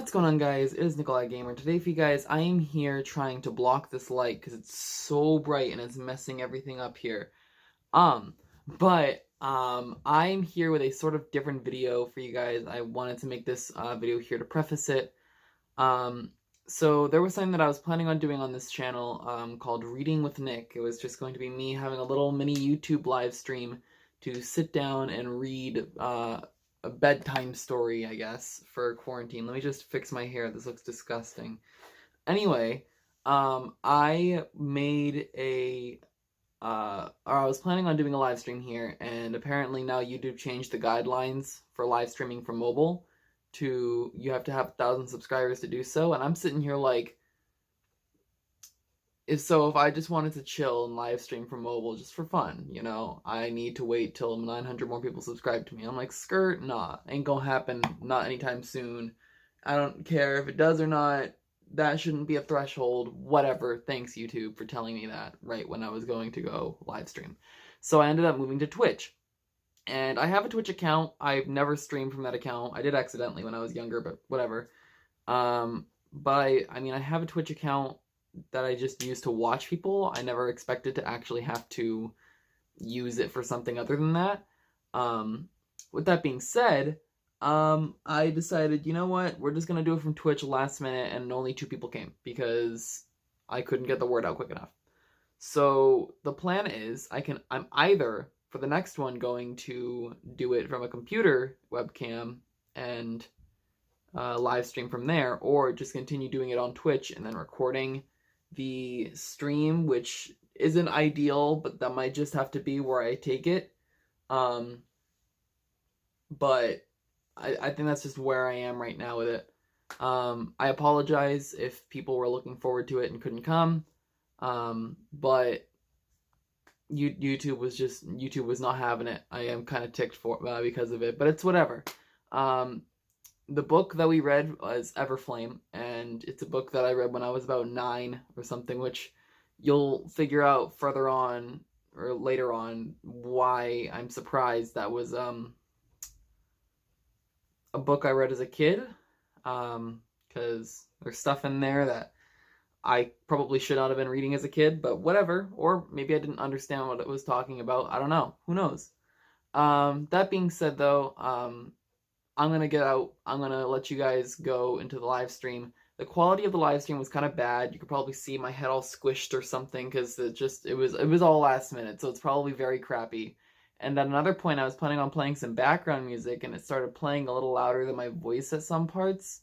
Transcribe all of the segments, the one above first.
What's going on, guys? It is Nikolai Gamer. Today for you guys, I am here trying to block this light because it's so bright and it's messing everything up here. I'm here with a sort of different video for you guys. I wanted to make this video here to preface it. So there was something that I was planning on doing on this channel called Reading with Nick. It was just going to be me having a little mini YouTube live stream to sit down and read a bedtime story, I guess, for quarantine. Let me just fix my hair. This looks disgusting. Anyway, I made or I was planning on doing a live stream here, and apparently now YouTube changed the guidelines for live streaming from mobile to you have to have 1,000 subscribers to do so, and I'm sitting here like, if I just wanted to chill and live stream from mobile just for fun, I need to wait till 900 more people subscribe to me. I'm like, skirt, nah, ain't gonna happen, not anytime soon. I don't care if it does or not. That shouldn't be a threshold. Whatever. Thanks, YouTube, for telling me that right when I was going to go live stream. So I ended up moving to Twitch. And I have a Twitch account. I've never streamed from that account. I did accidentally when I was younger, but whatever. I have a Twitch account that I just use to watch people. I never expected to actually have to use it for something other than that. With that being said, I decided, you know what, we're just gonna do it from Twitch last minute, and only 2 people came because I couldn't get the word out quick enough. So the plan is I'm either for the next one going to do it from a computer webcam and live stream from there, or just continue doing it on Twitch and then recording the stream, which isn't ideal, but that might just have to be where I take it. But I think that's just where I am right now with it. I apologize if people were looking forward to it and couldn't come. But YouTube was not having it. I am kind of ticked because of it, but it's whatever. The book that we read was Everflame, and it's a book that I read when I was about 9 or something, which you'll figure out further on or later on why I'm surprised that was a book I read as a kid, because there's stuff in there that I probably should not have been reading as a kid, but whatever, or maybe I didn't understand what it was talking about. I don't know. Who knows? That being said, though, I'm going to get out. I'm going to let you guys go into the live stream. The quality of the live stream was kind of bad. You could probably see my head all squished or something because it was all last minute, so it's probably very crappy. And at another point, I was planning on playing some background music, and it started playing a little louder than my voice at some parts.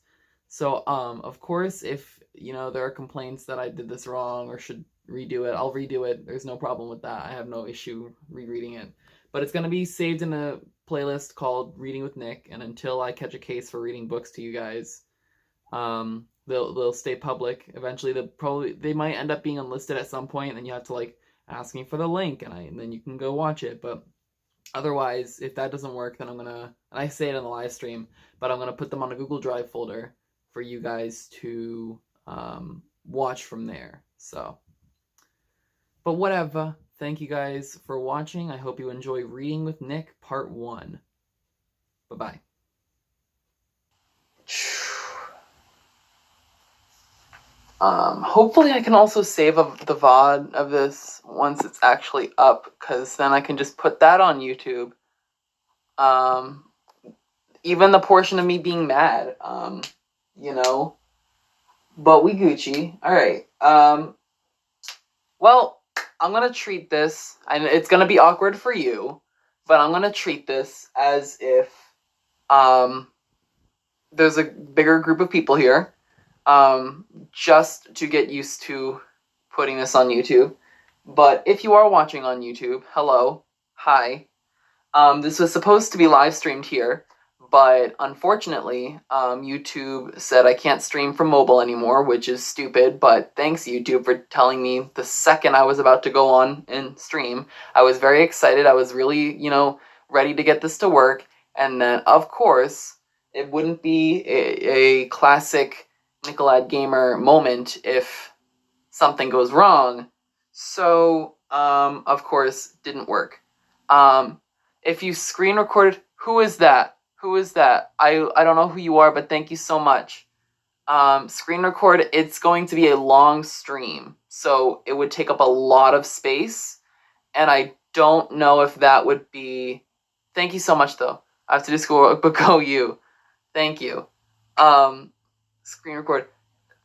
So, of course, if, there are complaints that I did this wrong or should redo it, I'll redo it. There's no problem with that. I have no issue rereading it. But it's going to be saved in a playlist called Reading with Nick, and until I catch a case for reading books to you guys, they'll stay public. Eventually, they might end up being unlisted at some point, and then you have to ask me for the link, and then you can go watch it. But otherwise, if that doesn't work, then and I say it on the live stream, but I'm gonna put them on a Google Drive folder for you guys to watch from there. So, but whatever. Thank you guys for watching. I hope you enjoy Reading with Nick Part 1. Bye-bye. Hopefully I can also save the VOD of this once it's actually up, because then I can just put that on YouTube. Even the portion of me being mad, but we Gucci. Alright, well, I'm gonna treat this, and it's gonna be awkward for you, but I'm gonna treat this as if, there's a bigger group of people here, just to get used to putting this on YouTube. But if you are watching on YouTube, hello, hi. This was supposed to be live streamed here, but unfortunately, YouTube said I can't stream from mobile anymore, which is stupid, but thanks, YouTube, for telling me the second I was about to go on and stream. I was very excited. I was really, ready to get this to work, and then, of course, it wouldn't be a classic Nikolai Gamer moment if something goes wrong, so, of course, didn't work. If you screen recorded, who is that? Who is that? I don't know who you are, but thank you so much. Screen record, it's going to be a long stream, so it would take up a lot of space, and I don't know if that would be. Thank you so much, though. I have to do schoolwork, but go you. Thank you. Screen record.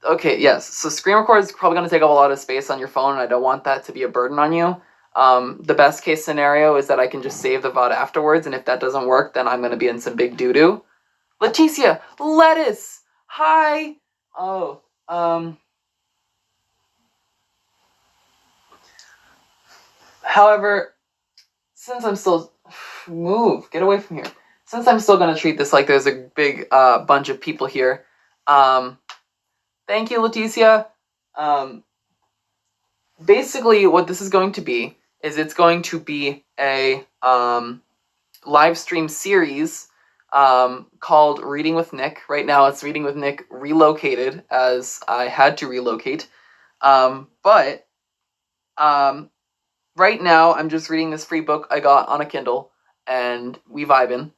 Okay, yes. So screen record is probably going to take up a lot of space on your phone, and I don't want that to be a burden on you. The best case scenario is that I can just save the VOD afterwards, and if that doesn't work, then I'm going to be in some big doo-doo. Leticia, lettuce. Hi. Oh, however, since I'm still get away from here. Since I'm still gonna treat this like there's a big bunch of people here, thank you, Leticia. Basically, what this is going to be is it's going to be a live stream series called Reading with Nick. Right now, it's Reading with Nick Relocated, as I had to relocate. But right now, I'm just reading this free book I got on a Kindle, and we vibing.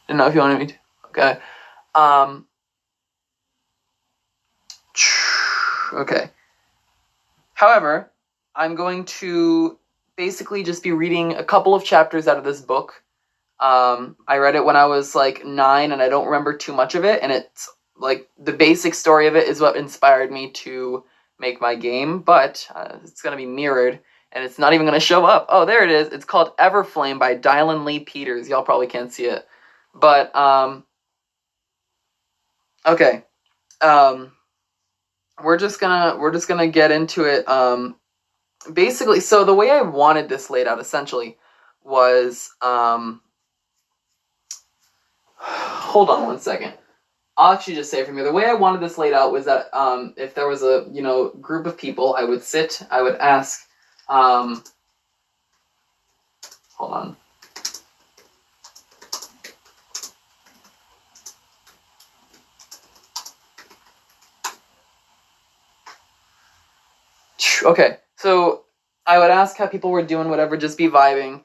Didn't know if you wanted me to. Okay. Okay. However, I'm going to basically just be reading a couple of chapters out of this book. I read it when I was like 9, and I don't remember too much of it, and it's like the basic story of it is what inspired me to make my game, but it's going to be mirrored, and it's not even going to show up. Oh, there it is. It's called Everflame by Dylan Lee Peters. Y'all probably can't see it. But, okay. We're just gonna get into it. Basically, so the way I wanted this laid out essentially was, hold on one second. I'll actually just say it from here. The way I wanted this laid out was that if there was a group of people, I would ask, hold on. Okay, so I would ask how people were doing, whatever, just be vibing.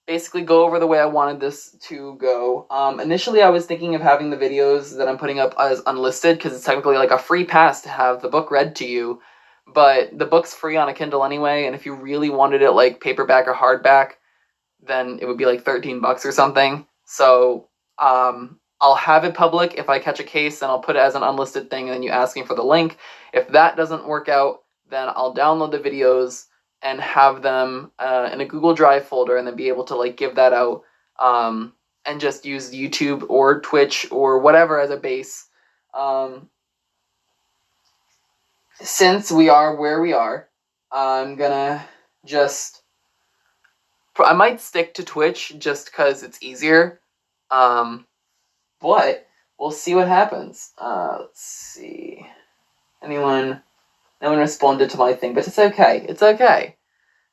Basically go over the way I wanted this to go. Initially, I was thinking of having the videos that I'm putting up as unlisted, because it's technically like a free pass to have the book read to you. But the book's free on a Kindle anyway, and if you really wanted it like paperback or hardback, then it would be like $13 or something. So I'll have it public. If I catch a case, then I'll put it as an unlisted thing, and then you ask me for the link. If that doesn't work out, then I'll download the videos and have them in a Google Drive folder, and then be able to like give that out and just use YouTube or Twitch or whatever as a base. Since we are where we are, I'm gonna I might stick to Twitch just because it's easier. But we'll see what happens. Let's see. No one responded to my thing, but it's okay. It's okay.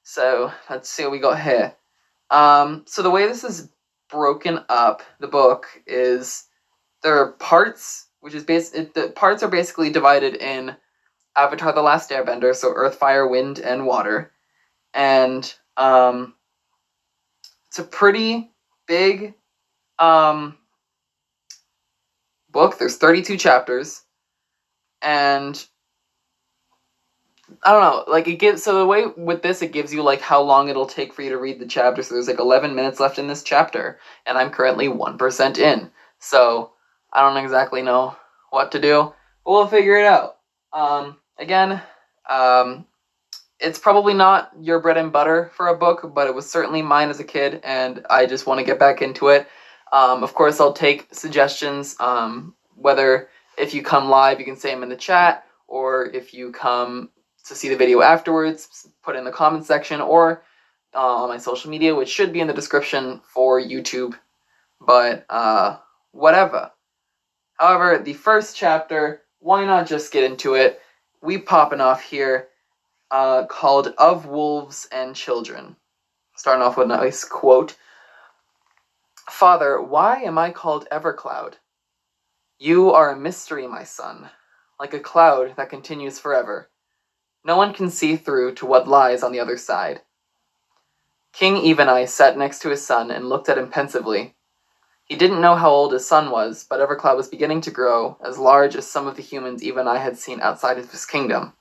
So let's see what we got here. So the way this is broken up, the book, is there are parts, which is the parts are basically divided in Avatar: The Last Airbender, so Earth, Fire, Wind, and Water, and it's a pretty big book. There's 32 chapters, and I don't know, like it gives, so the way with this, it gives you like how long it'll take for you to read the chapter. So there's like 11 minutes left in this chapter, and I'm currently 1% in. So I don't exactly know what to do, but we'll figure it out. Again, it's probably not your bread and butter for a book, but it was certainly mine as a kid, and I just want to get back into it. Of course, I'll take suggestions, whether if you come live, you can say them in the chat, or if you come to see the video afterwards, put it in the comments section, or on my social media, which should be in the description for YouTube, but whatever. However, the first chapter, why not just get into it? We popping off here, called Of Wolves and Children. Starting off with a nice quote. Father, why am I called Evercloud? You are a mystery, my son, like a cloud that continues forever. No one can see through to what lies on the other side. King Eveneye sat next to his son and looked at him pensively. He didn't know how old his son was, but Evercloud was beginning to grow, as large as some of the humans even I had seen outside of his kingdom.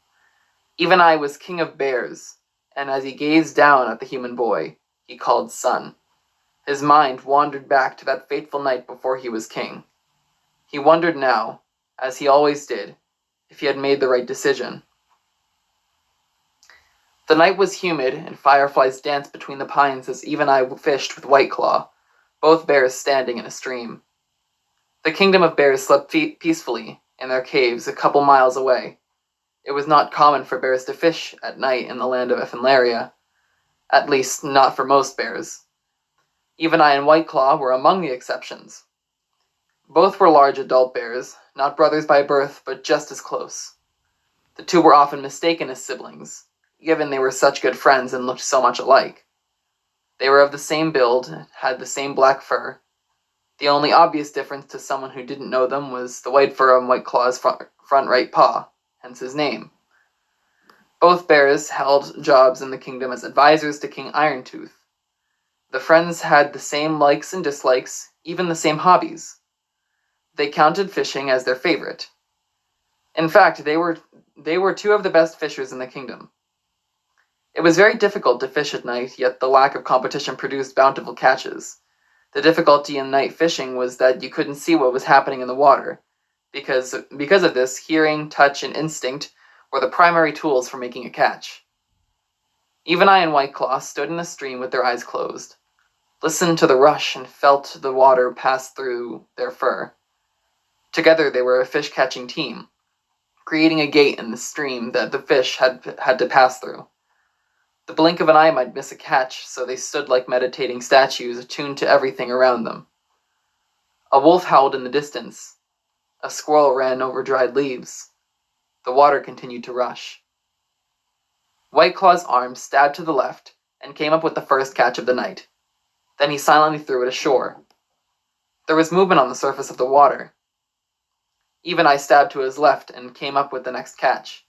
Even I was king of bears, and as he gazed down at the human boy, he called son. His mind wandered back to that fateful night before he was king. He wondered now, as he always did, if he had made the right decision. The night was humid, and fireflies danced between the pines as even I fished with White Claw, both bears standing in a stream. The kingdom of bears slept peacefully in their caves a couple miles away. It was not common for bears to fish at night in the land of Everflame, at least not for most bears. Even I and White Claw were among the exceptions. Both were large adult bears, not brothers by birth, but just as close. The two were often mistaken as siblings, given they were such good friends and looked so much alike. They were of the same build, had the same black fur. The only obvious difference to someone who didn't know them was the white fur on White Claw's front right paw, hence his name. Both bears held jobs in the kingdom as advisors to King Irontooth. The friends had the same likes and dislikes, even the same hobbies. They counted fishing as their favorite. In fact, they were two of the best fishers in the kingdom. It was very difficult to fish at night, yet the lack of competition produced bountiful catches. The difficulty in night fishing was that you couldn't see what was happening in the water. Because of this, hearing, touch, and instinct were the primary tools for making a catch. Even I and White Claw stood in the stream with their eyes closed, listened to the rush, and felt the water pass through their fur. Together they were a fish-catching team, creating a gate in the stream that the fish had to pass through. The blink of an eye might miss a catch, so they stood like meditating statues, attuned to everything around them. A wolf howled in the distance. A squirrel ran over dried leaves. The water continued to rush. White Claw's arm stabbed to the left and came up with the first catch of the night. Then he silently threw it ashore. There was movement on the surface of the water. Even I stabbed to his left and came up with the next catch.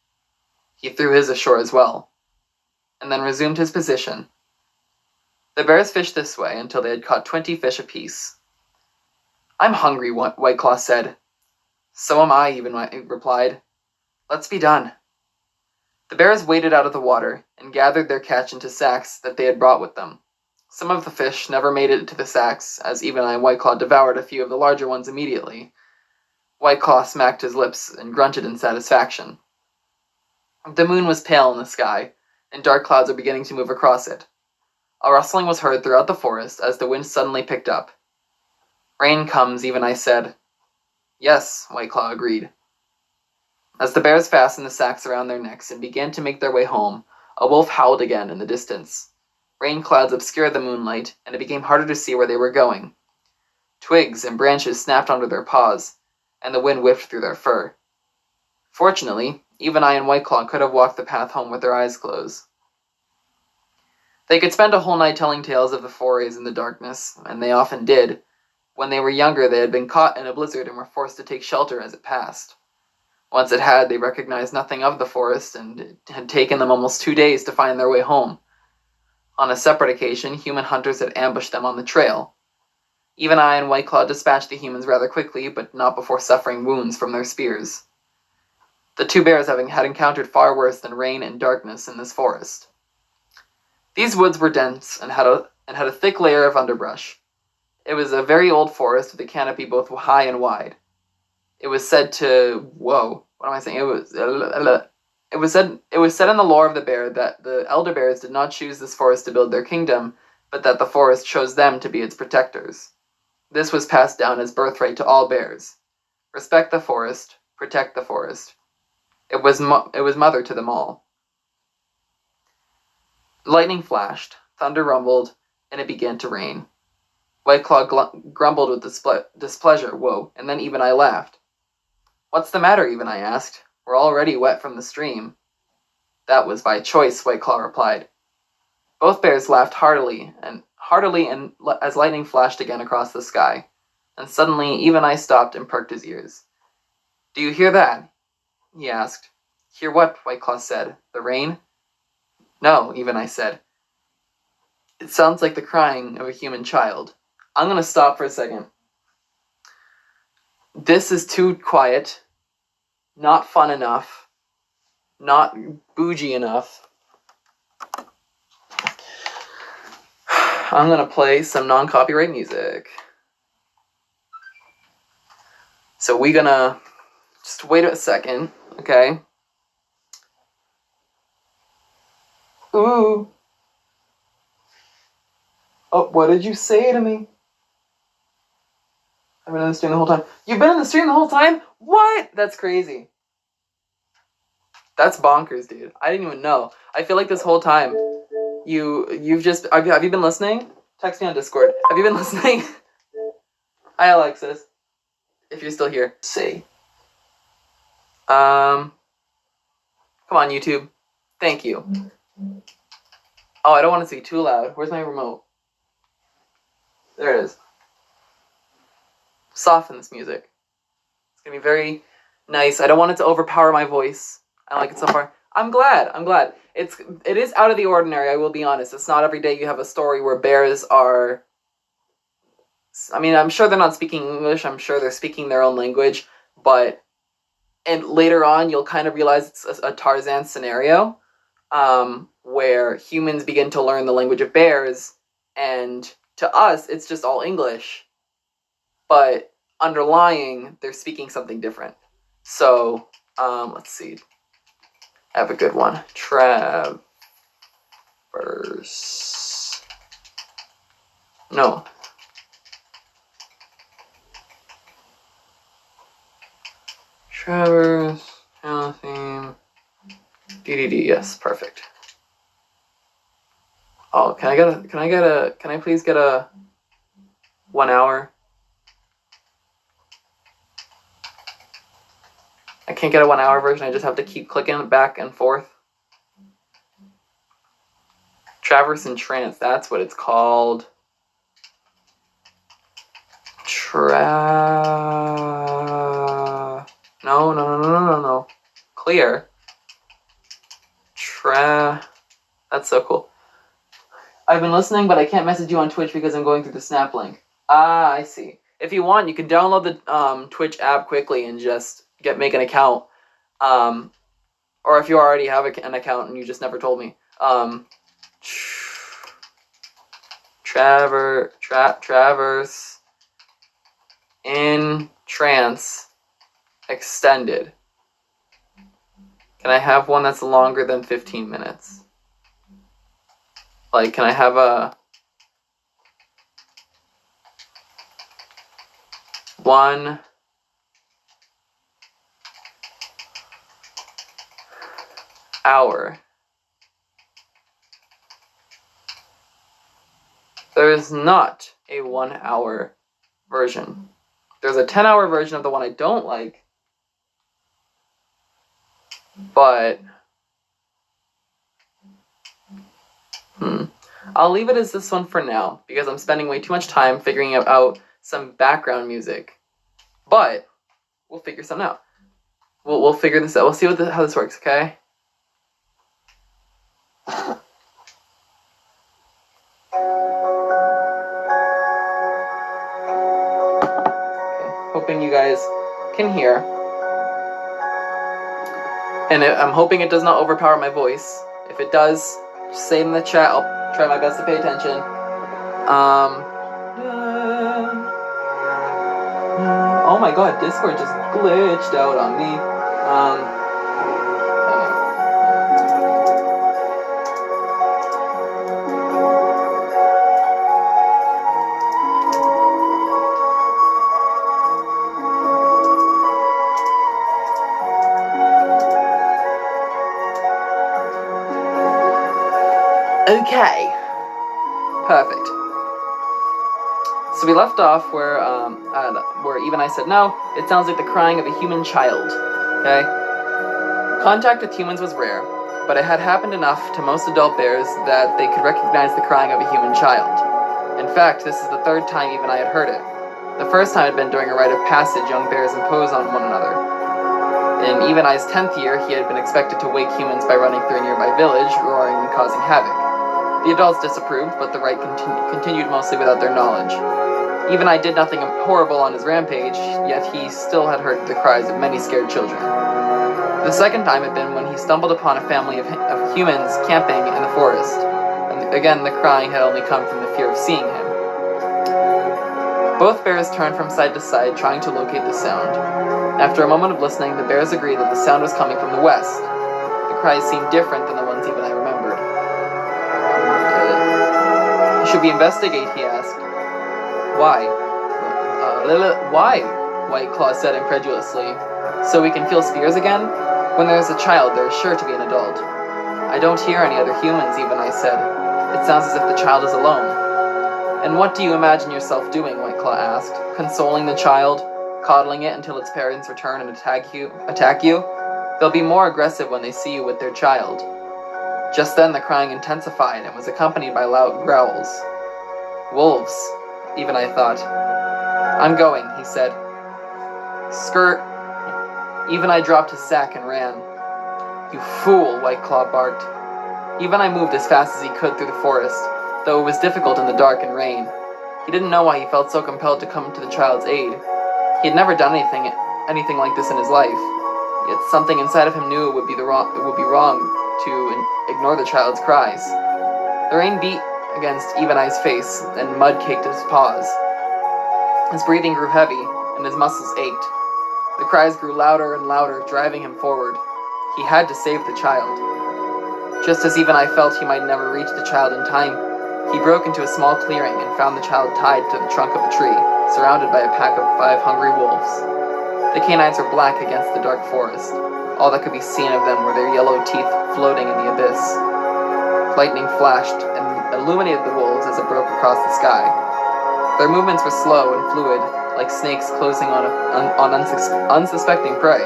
He threw his ashore as well, and then resumed his position. The bears fished this way until they had caught 20 fish apiece. "I'm hungry," White Claw said. "So am I," Even I replied. "Let's be done." The bears waded out of the water and gathered their catch into sacks that they had brought with them. Some of the fish never made it to the sacks, as Even I and White Claw devoured a few of the larger ones immediately. White Claw smacked his lips and grunted in satisfaction. The moon was pale in the sky, and dark clouds were beginning to move across it. A rustling was heard throughout the forest as the wind suddenly picked up. "Rain comes," Even I said. "Yes," White Claw agreed. As the bears fastened the sacks around their necks and began to make their way home, a wolf howled again in the distance. Rain clouds obscured the moonlight, and it became harder to see where they were going. Twigs and branches snapped onto their paws, and the wind whipped through their fur. Fortunately, Even I and White Claw could have walked the path home with their eyes closed. They could spend a whole night telling tales of the forays in the darkness, and they often did. When they were younger, they had been caught in a blizzard and were forced to take shelter as it passed. Once it had, they recognized nothing of the forest, and it had taken them almost 2 days to find their way home. On a separate occasion, human hunters had ambushed them on the trail. Even I and White Claw dispatched the humans rather quickly, but not before suffering wounds from their spears. The two bears had encountered far worse than rain and darkness in this forest. These woods were dense and had a thick layer of underbrush. It was a very old forest with a canopy both high and wide. It was said to It was said in the lore of the bear that the elder bears did not choose this forest to build their kingdom, but that the forest chose them to be its protectors. This was passed down as birthright to all bears. Respect the forest, protect the forest. It was mother to them all. Lightning flashed, thunder rumbled, and it began to rain. White Claw grumbled with displeasure, and then Even I laughed. "What's the matter?" Even I asked. "We're already wet from the stream." "That was by choice," White Claw replied. Both bears laughed heartily as lightning flashed again across the sky, and suddenly Even I stopped and perked his ears. "Do you hear that?" he asked. "Hear what?" White Claw said. "The rain?" "No," Even I said. "It sounds like the crying of a human child. I'm going to stop for a second. This is too quiet, not fun enough, not bougie enough. I'm gonna play some non-copyright music. So we're gonna just wait a second, okay? Ooh. Oh, what did you say to me? I've been in the stream the whole time. You've been in the stream the whole time? What? That's crazy. That's bonkers, dude. I didn't even know. I feel like this whole time, you've just have you been listening? Text me on Discord. Have you been listening? Hi, Alexis. If you're still here, say. Come on, YouTube. Thank you. Oh, I don't want it to be too loud. Where's my remote? There it is. Soften this music. It's gonna be very nice. I don't want it to overpower my voice. I like it so far. I'm glad. It is out of the ordinary, I will be honest. It's not every day you have a story where bears are... I mean, I'm sure they're not speaking English. I'm sure they're speaking their own language. But... And later on, you'll kind of realize it's a Tarzan scenario. Where humans begin to learn the language of bears. And to us, it's just all English. But underlying, they're speaking something different. So, let's see. I have a good one. Traverse. No. Traverse. Theme. DDD. Yes, perfect. Oh, can I please get a 1 hour? I can't get a 1 hour version. I just have to keep clicking back and forth. Traverse and Trance. That's what it's called. No. Clear. That's so cool. I've been listening, but I can't message you on Twitch because I'm going through the Snap link. Ah, I see. If you want, you can download the Twitch app quickly and just make an account. Or if you already have an account and you just never told me. Traverse in Trance Extended. Can I have one that's longer than 15 minutes? Like, can I have a 1 hour? There is not a 1 hour version. There's a 10-hour version of the one I don't like, but I'll leave it as this one for now because I'm spending way too much time figuring out some background music. But we'll figure something out. We'll figure this out. We'll see how this works, okay? Hoping you guys can hear. And I'm hoping it does not overpower my voice. If it does, just say it in the chat. I'll try my best to pay attention. Oh my god, Discord just glitched out on me. Okay. Perfect. So we left off where even I said no, it sounds like the crying of a human child. Okay? Contact with humans was rare, but it had happened enough to most adult bears that they could recognize the crying of a human child. In fact, this is the third time even I had heard it. The first time had been during a rite of passage young bears impose on one another. In Even I's 10th year, he had been expected to wake humans by running through a nearby village, roaring and causing havoc. The adults disapproved, but the rite continued mostly without their knowledge. Even I did nothing horrible on his rampage, yet he still had heard the cries of many scared children. The second time had been when he stumbled upon a family of humans camping in the forest, and again the crying had only come from the fear of seeing him. Both bears turned from side to side, trying to locate the sound. After a moment of listening, the bears agreed that the sound was coming from the west. The cries seemed different than the ones even I remembered. Should we investigate? He asked. Why? Why? White Claw said incredulously. So we can feel spears again? When there is a child, there is sure to be an adult. I don't hear any other humans, even I said. It sounds as if the child is alone. And what do you imagine yourself doing? White Claw asked. Consoling the child? Coddling it until its parents return and attack you? They'll be more aggressive when they see you with their child. Just then the crying intensified and was accompanied by loud growls. Wolves, even I thought. I'm going, he said. Skirt. Even I dropped his sack and ran. You fool, White Claw barked. Even I moved as fast as he could through the forest, though it was difficult in the dark and rain. He didn't know why he felt so compelled to come to the child's aid. He had never done anything like this in his life, yet something inside of him knew it would be wrong to ignore the child's cries. The rain beat against Even Eye's face, and mud caked his paws. His breathing grew heavy, and his muscles ached. The cries grew louder and louder, driving him forward. He had to save the child. Just as Even I felt he might never reach the child in time, he broke into a small clearing and found the child tied to the trunk of a tree, surrounded by a pack of 5 hungry wolves. The canines were black against the dark forest. All that could be seen of them were their yellow teeth floating in the abyss. Lightning flashed and illuminated the wolves as it broke across the sky. Their movements were slow and fluid, like snakes closing on unsuspecting prey.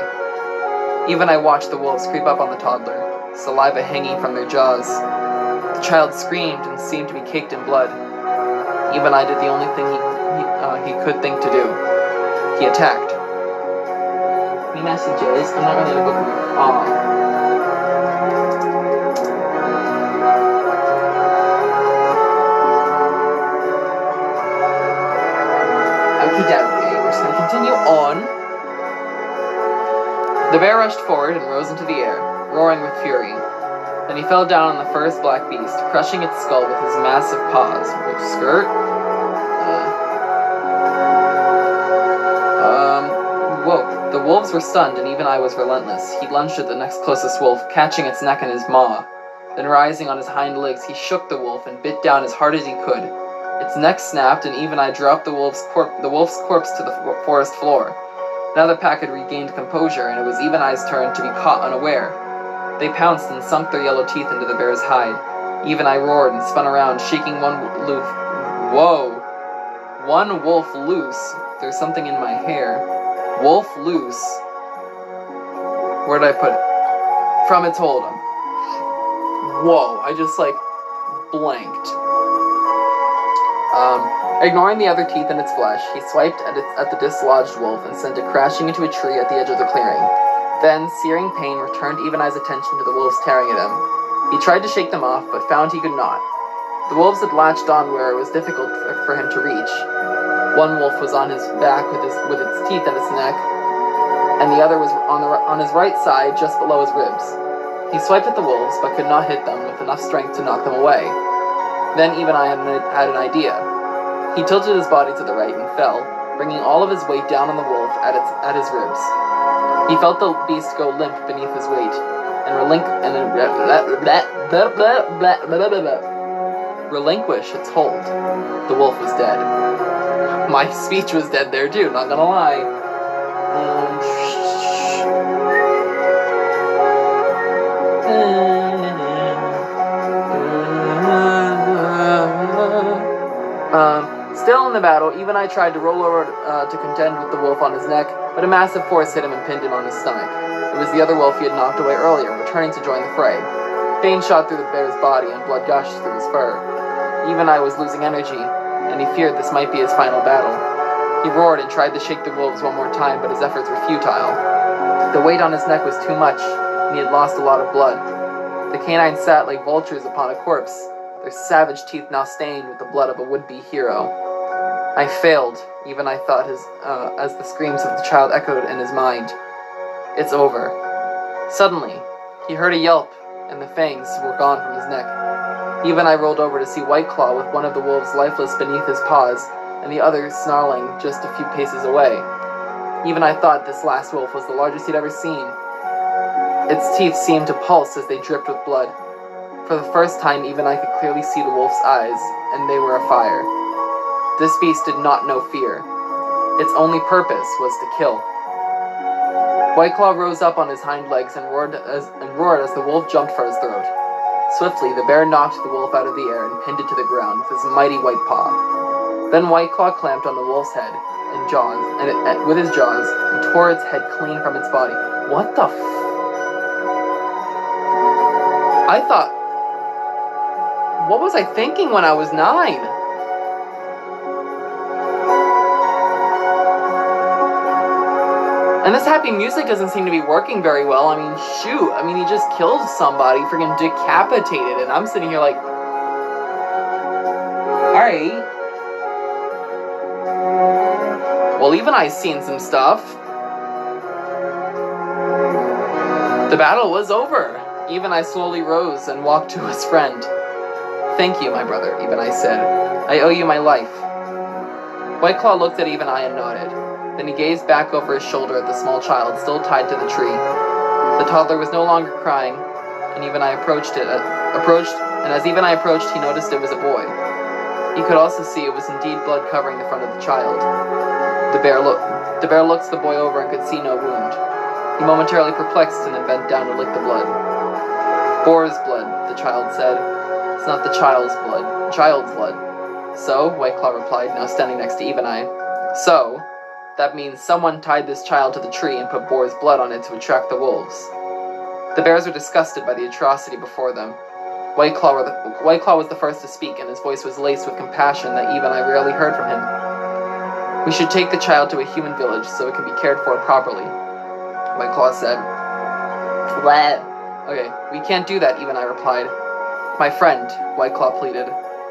Even I watched the wolves creep up on the toddler, saliva hanging from their jaws. The child screamed and seemed to be caked in blood. Even I did the only thing he could think to do. He attacked. Me messages. I'm not going to book them. Okay, we're just going to continue on. The bear rushed forward and rose into the air, roaring with fury. Then he fell down on the first black beast, crushing its skull with his massive paws. Skirt? Whoa. The wolves were stunned, and Even I was relentless. He lunged at the next closest wolf, catching its neck in his maw. Then rising on his hind legs, he shook the wolf and bit down as hard as he could. Its neck snapped, and Even I dropped the wolf's corpse to the forest floor. Now the pack had regained composure, and it was Even Eye's turn to be caught unaware. They pounced and sunk their yellow teeth into the bear's hide. Even I roared and spun around, shaking one wolf. Whoa! One wolf loose. There's something in my hair. Wolf loose. Where did I put it? From its hold. Whoa! I just blanked. Ignoring the other teeth in its flesh, he swiped at the dislodged wolf and sent it crashing into a tree at the edge of the clearing. Then, searing pain returned Even Eye's attention to the wolves tearing at him. He tried to shake them off, but found he could not. The wolves had latched on where it was difficult for him to reach. One wolf was on his back with its teeth in its neck, and the other was on his right side, just below his ribs. He swiped at the wolves, but could not hit them with enough strength to knock them away. Then Even I had an idea. He tilted his body to the right and fell, bringing all of his weight down on the wolf at his ribs. He felt the beast go limp beneath his weight, and relinquish its hold. The wolf was dead. My speech was dead there too, not gonna lie. Still in the battle, Even I tried to roll over to contend with the wolf on his neck, but a massive force hit him and pinned him on his stomach. It was the other wolf he had knocked away earlier, returning to join the fray. Pain shot through the bear's body and blood gushed through his fur. Even I was losing energy, and he feared this might be his final battle. He roared and tried to shake the wolves one more time, but his efforts were futile. The weight on his neck was too much, and he had lost a lot of blood. The canines sat like vultures upon a corpse, their savage teeth now stained with the blood of a would-be hero. I failed, even I thought, as the screams of the child echoed in his mind. It's over. Suddenly, he heard a yelp, and the fangs were gone from his neck. Even I rolled over to see White Claw with one of the wolves lifeless beneath his paws, and the other snarling just a few paces away. Even I thought this last wolf was the largest he'd ever seen. Its teeth seemed to pulse as they dripped with blood. For the first time, even I could clearly see the wolf's eyes, and they were afire. This beast did not know fear. Its only purpose was to kill. White Claw rose up on his hind legs and roared as the wolf jumped for his throat. Swiftly, the bear knocked the wolf out of the air and pinned it to the ground with his mighty white paw. Then White Claw clamped on the wolf's head and jaws, with his jaws, and tore its head clean from its body. What the I thought... What was I thinking when I was 9? And this happy music doesn't seem to be working very well. I mean, shoot. I mean, he just killed somebody, freaking decapitated, and I'm sitting here like... Alright. Well, even I've seen some stuff. The battle was over. Even I slowly rose and walked to his friend. Thank you, my brother, Even I said. I owe you my life. White Claw looked at Even I and nodded. Then he gazed back over his shoulder at the small child still tied to the tree. The toddler was no longer crying, and Even I approached, and as Even I approached, he noticed it was a boy. He could also see it was indeed blood covering the front of the child. The bear looked the boy over and could see no wound. He momentarily perplexed and then bent down to lick the blood. Boar's blood, the child said. It's not the child's blood. So, White Claw replied, now standing next to Even I. So, that means someone tied this child to the tree and put boar's blood on it to attract the wolves. The bears were disgusted by the atrocity before them. White Claw was the first to speak, and his voice was laced with compassion that Even I rarely heard from him. We should take the child to a human village so it can be cared for properly, White Claw said. What? Okay, we can't do that, Even I replied. My friend, White Claw pleaded.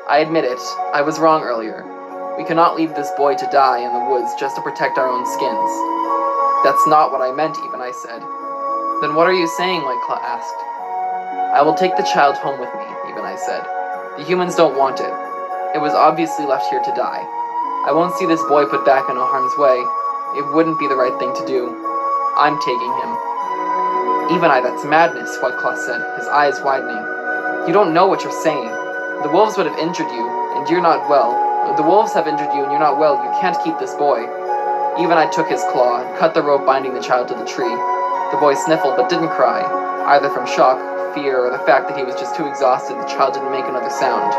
I admit it, I was wrong earlier. We cannot leave this boy to die in the woods just to protect our own skins. That's not what I meant, Even I said. Then what are you saying, White Claw asked. I will take the child home with me, Even I said. The humans don't want it. It was obviously left here to die. I won't see this boy put back in no harm's way. It wouldn't be the right thing to do. I'm taking him. Even I, that's madness, White Claw said, his eyes widening. You don't know what you're saying. The wolves would have injured you, and you're not well. The wolves have injured you, and you're not well. You can't keep this boy. Even I took his claw and cut the rope binding the child to the tree. The boy sniffled but didn't cry, either from shock, fear, or the fact that he was just too exhausted the child didn't make another sound.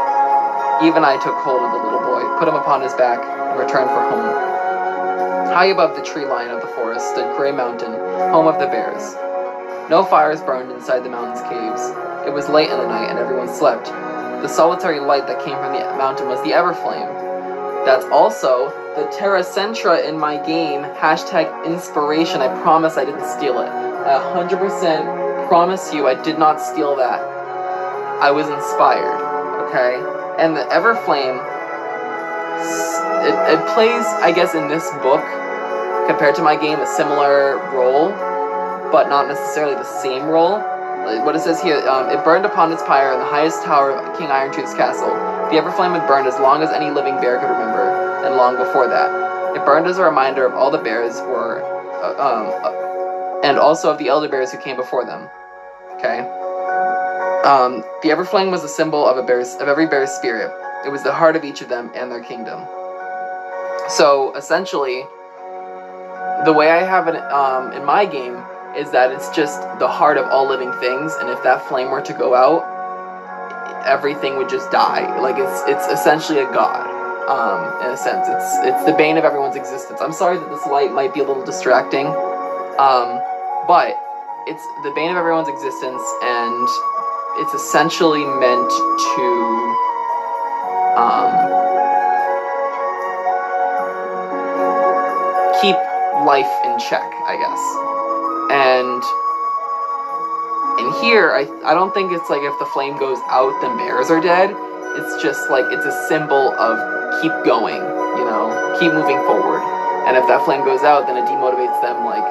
Even I took hold of the little boy, put him upon his back, and returned for home. High above the tree line of the forest stood Grey Mountain, home of the bears. No fires burned inside the mountain's caves. It was late in the night and everyone slept. The solitary light that came from the mountain was the Everflame. That's also the Terra Centra in my game. #inspiration. I promise I didn't steal it. I 100% promise you I did not steal that. I was inspired, okay? And the Everflame, it plays, I guess, in this book, compared to my game, a similar role, but not necessarily the same role. What it says here, it burned upon its pyre in the highest tower of King Irontooth's castle. The Everflame had burned as long as any living bear could remember, and long before that. It burned as a reminder of all the bears and also of the elder bears who came before them. Okay? The Everflame was a symbol of every bear's spirit. It was the heart of each of them and their kingdom. So, essentially, the way I have it in my game is that it's just the heart of all living things, and if that flame were to go out, everything would just die. Like, it's essentially a god, in a sense. It's the bane of everyone's existence. I'm sorry that this light might be a little distracting, but it's the bane of everyone's existence, and it's essentially meant to keep life in check, I guess. And in here, I don't think it's like if the flame goes out, then bears are dead. It's just like, it's a symbol of keep going, you know? keep moving forward. And if that flame goes out, then it demotivates them, like,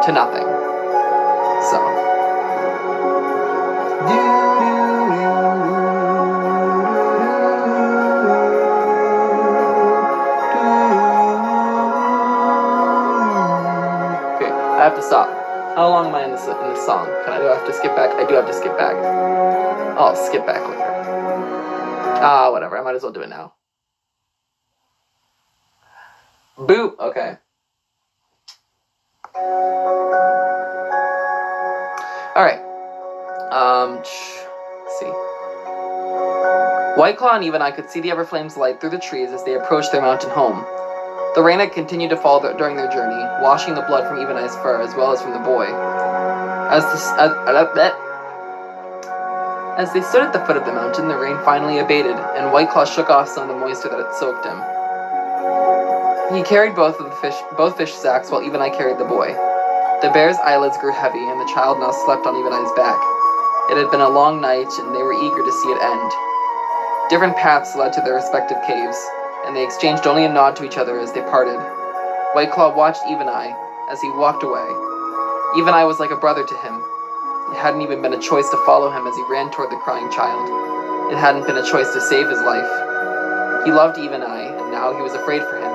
to nothing. So. Okay, I have to stop. How long am I in this song? Do I have to skip back? I do have to skip back. I'll skip back later. Whatever. I might as well do it now. Boop. Okay. Alright. Let's see. White Claw and Eve and I could see the Everflame's light through the trees as they approached their mountain home. The rain had continued to fall during their journey, washing the blood from Eve and I's fur as well as from the boy. As they stood at the foot of the mountain, the rain finally abated, and White Claw shook off some of the moisture that had soaked him. He carried both fish sacks while Eve and I carried the boy. The bear's eyelids grew heavy, and the child now slept on Eve and I's back. It had been a long night, and they were eager to see it end. Different paths led to their respective caves, and they exchanged only a nod to each other as they parted. White Claw watched Eve and I as he walked away. Eve and I was like a brother to him. It hadn't even been a choice to follow him as he ran toward the crying child. It hadn't been a choice to save his life. He loved Eve and I, and now he was afraid for him.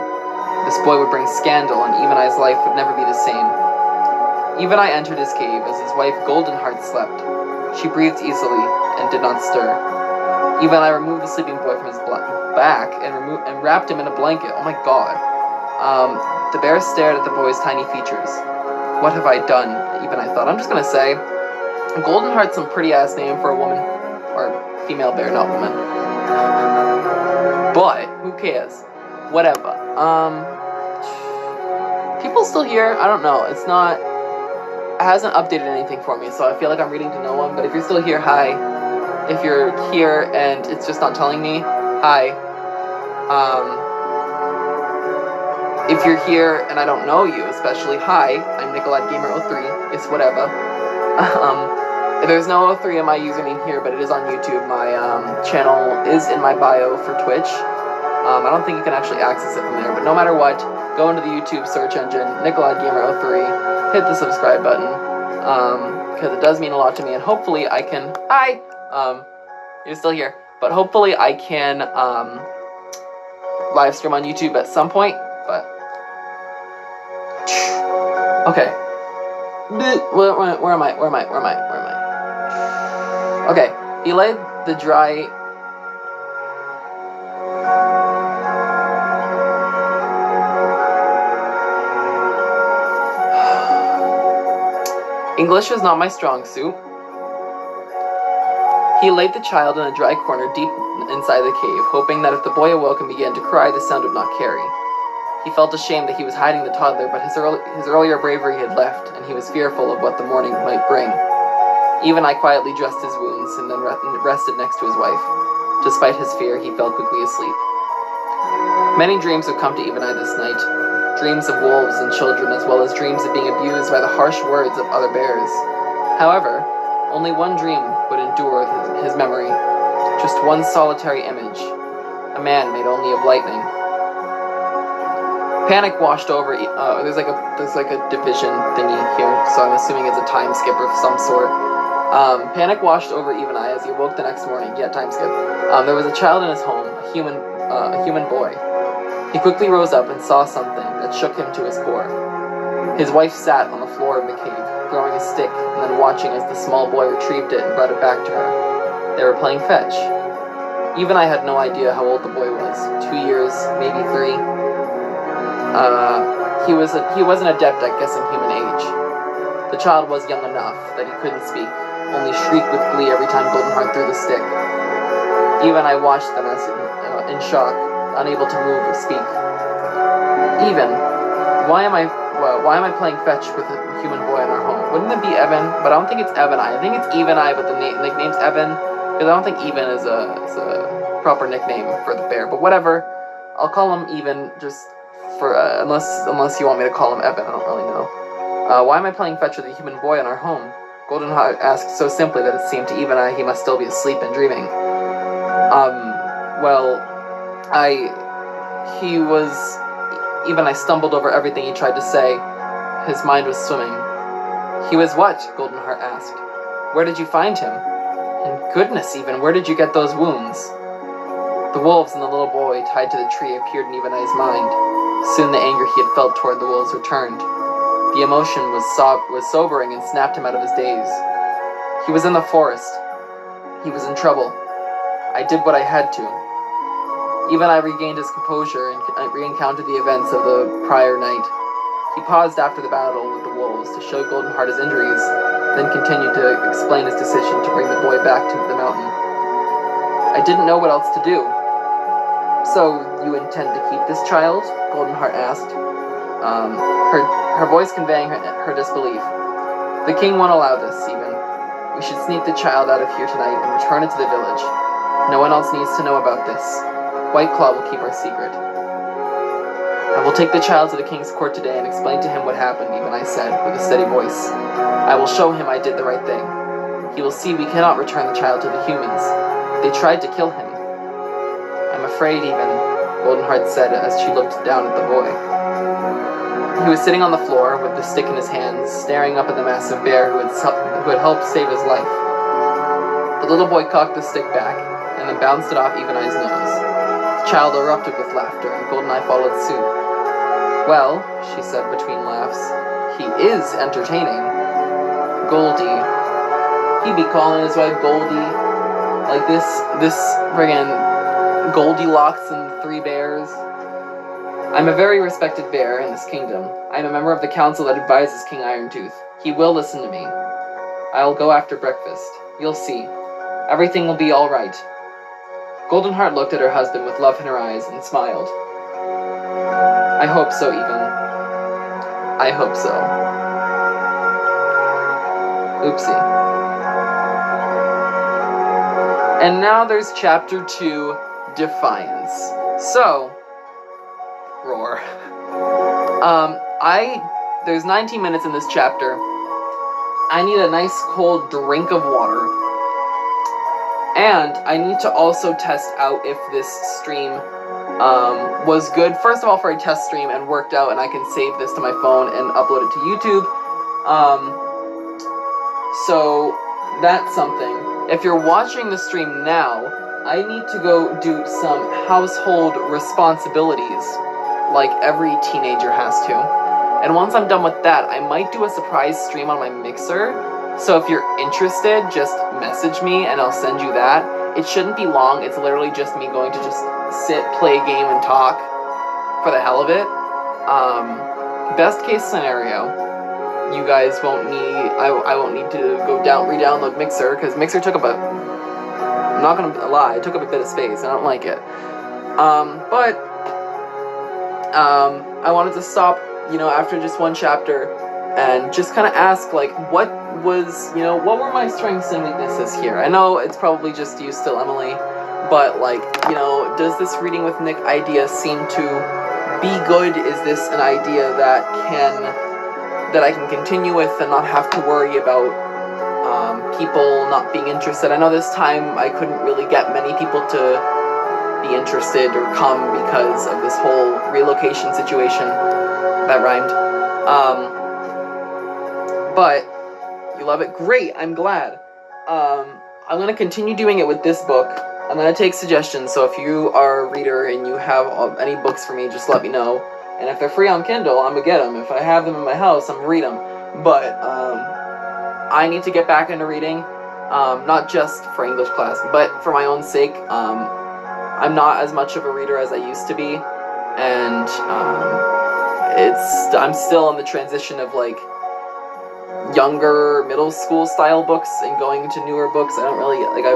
This boy would bring scandal, and Eve and I's life would never be the same. Eve and I entered his cave as his wife Goldenheart slept. She breathed easily and did not stir. Eve and I removed the sleeping boy from his back and wrapped him in a blanket. Oh my god. The bear stared at the boy's tiny features. What have I done? Eve and I thought. I'm just gonna say, Goldenheart's some pretty ass name for a woman. Or female bear, not woman. But, who cares? Whatever. People still here? I don't know. It's not... It hasn't updated anything for me, so I feel like I'm reading to no one. But if you're still here, hi. If you're here and it's just not telling me, hi. If you're here and I don't know you, especially, hi. I'm NicoladGamer03. It's whatever. There's no 03 in my username here, but it is on YouTube. My channel is in my bio for Twitch. I don't think you can actually access it from there, but no matter what, go into the YouTube search engine, NicoladGamer03, hit the subscribe button, because it does mean a lot to me, and hopefully I can, hi, you're still here, but hopefully I can, live stream on YouTube at some point, but, okay, where am I, okay, he laid the dry, English is not my strong suit. He laid the child in a dry corner deep inside the cave, hoping that if the boy awoke and began to cry, the sound would not carry. He felt ashamed that he was hiding the toddler, but his earlier bravery had left, and he was fearful of what the morning might bring. Eve and I quietly dressed his wounds, and then rested next to his wife. Despite his fear, he fell quickly asleep. Many dreams would come to Eve and I this night. Dreams of wolves and children, as well as dreams of being abused by the harsh words of other bears. However, only one dream would endure his memory. Just one solitary image. A man made only of lightning. Panic washed over. There's like a division thingy here, so I'm assuming it's a time skip of some sort. Panic washed over Eve and I as he awoke the next morning. Yeah, time skip. There was a child in his home, a human boy. He quickly rose up and saw something that shook him to his core. His wife sat on the floor of the cave, throwing a stick, and then watching as the small boy retrieved it and brought it back to her. They were playing fetch. Eve and I had no idea how old the boy was. 2 years, maybe 3. He was an adept at guessing human age. The child was young enough that he couldn't speak, only shrieked with glee every time Goldenheart threw the stick. Eve and I watched them as in shock, unable to move or speak. Even, why am I playing fetch with a human boy in our home? Wouldn't it be Evan? But I don't think it's Evan I. I think it's Eve and I, but the nickname's Evan, because I don't think Even is a proper nickname for the bear. But whatever, I'll call him Even just for unless you want me to call him Evan. I don't really know. Why am I playing fetch with a human boy in our home? Goldenheart asked so simply that it seemed to Eve and I he must still be asleep and dreaming. Well, He was... Even I stumbled over everything he tried to say. His mind was swimming. He was what? Goldenheart asked. Where did you find him? And goodness even, where did you get those wounds? The wolves and the little boy tied to the tree appeared in Even Eye's mind. Soon the anger he had felt toward the wolves returned. The emotion was sobering and snapped him out of his daze. He was in the forest. He was in trouble. I did what I had to. Even I regained his composure and re-encountered the events of the prior night. He paused after the battle with the wolves to show Goldenheart his injuries, then continued to explain his decision to bring the boy back to the mountain. I didn't know what else to do. So, you intend to keep this child? Goldenheart asked, her voice conveying her disbelief. The king won't allow this, Even. We should sneak the child out of here tonight and return it to the village. No one else needs to know about this. White Claw will keep our secret. I will take the child to the king's court today and explain to him what happened, Even I said, with a steady voice. I will show him I did the right thing. He will see we cannot return the child to the humans. They tried to kill him. I'm afraid, Even, Goldenheart said as she looked down at the boy. He was sitting on the floor with the stick in his hands, staring up at the massive bear who had helped save his life. The little boy cocked the stick back and then bounced it off Even Eye's nose. The child erupted with laughter, and Goldeneye followed suit. Well, she said between laughs, he is entertaining. Goldie. He'd be calling his wife Goldie. Like this friggin' Goldilocks and the Three Bears. I'm a very respected bear in this kingdom. I am a member of the council that advises King Irontooth. He will listen to me. I'll go after breakfast. You'll see. Everything will be all right. Goldenheart looked at her husband with love in her eyes and smiled. I hope so, Even. I hope so. Oopsie. And now there's Chapter 2, Defiance. So, roar. There's 19 minutes in this chapter. I need a nice cold drink of water. And I need to also test out if this stream was good. First of all, for a test stream and worked out, and I can save this to my phone and upload it to YouTube. So that's something. If you're watching the stream now, I need to go do some household responsibilities, like every teenager has to. And once I'm done with that, I might do a surprise stream on my Mixer. So if you're interested, just message me and I'll send you that. It shouldn't be long. It's literally just me going to just sit, play a game, and talk for the hell of it. Best case scenario, you guys won't need, I won't need to go re-download Mixer, because Mixer took up I'm not gonna lie, it took up a bit of space. I don't like it. I wanted to stop, after just one chapter and just kind of ask, like, what were my strengths and weaknesses here? I know it's probably just you still, Emily, but, like, does this reading with Nick idea seem to be good? Is this an idea that I can continue with and not have to worry about people not being interested? I know this time I couldn't really get many people to be interested or come because of this whole relocation situation. That rhymed. But you love it? Great, I'm glad. I'm going to continue doing it with this book. I'm going to take suggestions, so if you are a reader and you have any books for me, just let me know. And if they're free on Kindle, I'm going to get them. If I have them in my house, I'm going to read them. But I need to get back into reading, not just for English class, but for my own sake. I'm not as much of a reader as I used to be, and I'm still in the transition of, like, younger middle school style books and going into newer books. I don't really, like, I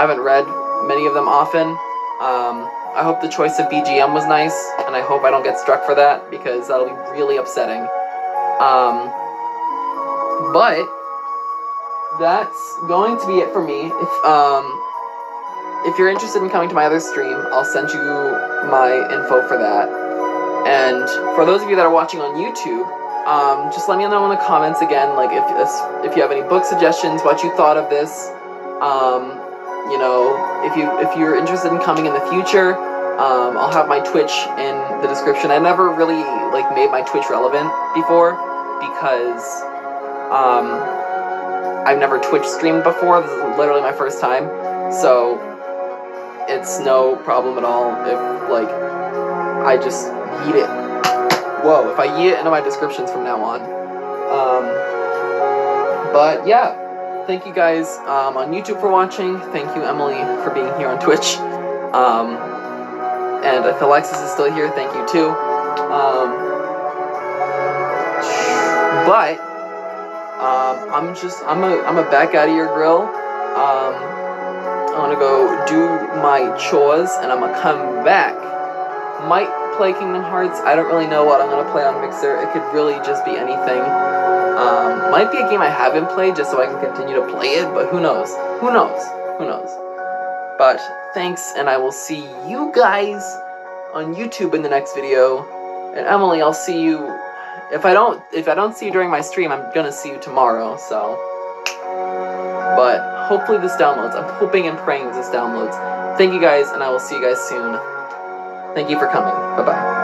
haven't read many of them often. I hope the choice of BGM was nice, and I hope I don't get struck for that, because that'll be really upsetting. But that's going to be it for me. If you're interested in coming to my other stream, I'll send you my info for that. And for those of you that are watching on YouTube, just let me know in the comments again, like, if you have any book suggestions, what you thought of this. If you're interested in coming in the future, I'll have my Twitch in the description. I never really like made my Twitch relevant before because I've never Twitch streamed before. This is literally my first time, so it's no problem at all if like I just yeet it. Whoa! If I yeet it into my descriptions from now on. But yeah, thank you guys on YouTube for watching. Thank you, Emily, for being here on Twitch. And if Alexis is still here, thank you too. But I'm a back out of your grill. I'm gonna go do my chores, and I'm gonna come back. Might play Kingdom Hearts. I don't really know what I'm gonna play on Mixer. It could really just be anything. Might be a game I haven't played just so I can continue to play it, but who knows? Who knows? Who knows? But thanks, and I will see you guys on YouTube in the next video. And Emily, I'll see you. If I don't see you during my stream, I'm gonna see you tomorrow. So, but hopefully this downloads. I'm hoping and praying this downloads. Thank you guys, and I will see you guys soon. Thank you for coming. Bye bye.